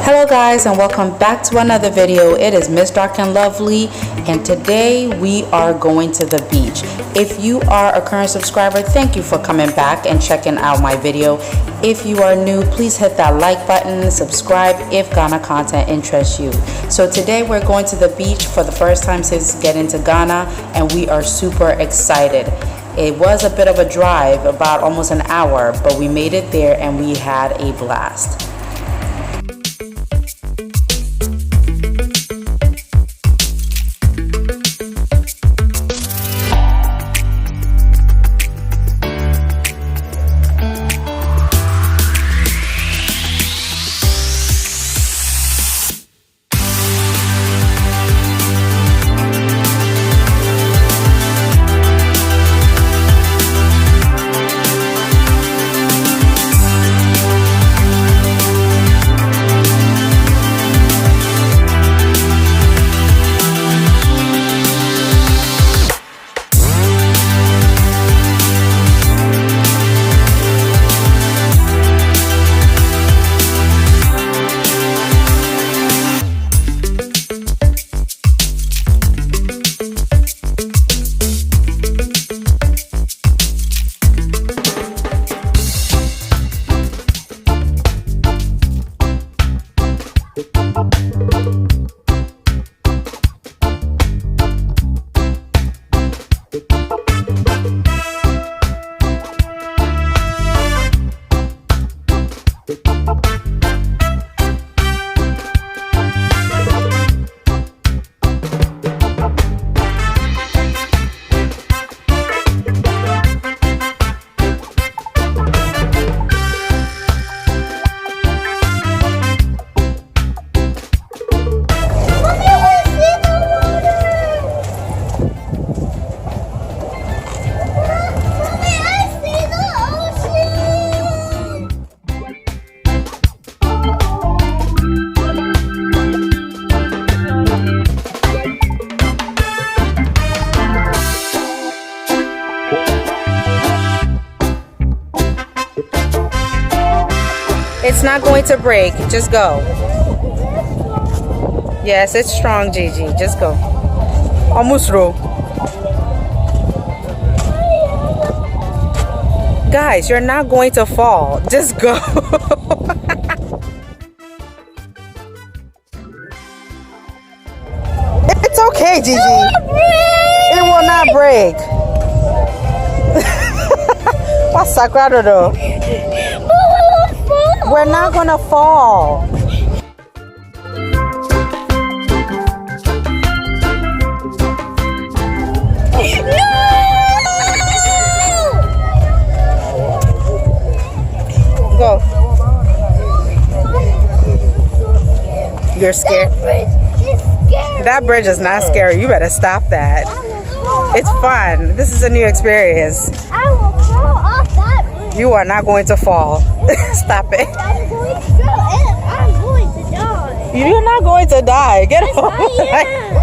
Hello guys, and welcome back to another video. It is Miss Dark and Lovely, and today we are going to the beach. If you are a current subscriber, thank you for coming back and checking out my video. If you are new, please hit that like button, subscribe if Ghana content interests you. So today we're going to the beach for the first time since getting to Ghana, and we are super excited. It was a bit of a drive, about almost an hour, but we made it there and we had a blast. It's not going to break. Just go. Yes, it's strong, Gigi. Just go. Almost through. Guys, you're not going to fall. Just go. It's okay, Gigi. It will not break. What's sagrado though? We're not gonna fall. No! Go. You're scared? That bridge is not scary. You better stop that. It's fun. This is a new experience. I will fall off that bridge. You are not going to fall. Stop it. I'm going to go and I'm going to die. You're not going to die. Get Yes, off. I am.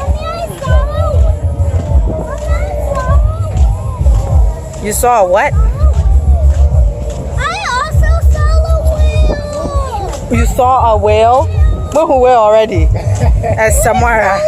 Mommy, I saw. You saw what? I also saw a whale. You saw a whale? Where's a whale already? At Samara.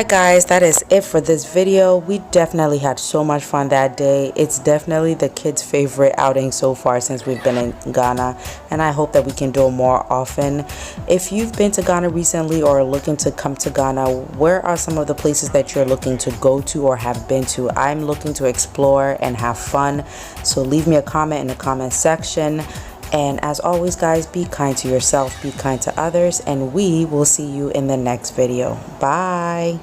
Alright guys, that is it for this video. We definitely had so much fun that day. It's definitely the kids' favorite outing so far since we've been in Ghana, and I hope that we can do it more often. If you've been to Ghana recently or are looking to come to Ghana, where are some of the places that you're looking to go to or have been to? I'm looking to explore and have fun, so leave me a comment in the comment section. And as always guys, be kind to yourself, be kind to others, and we will see you in the next video. Bye.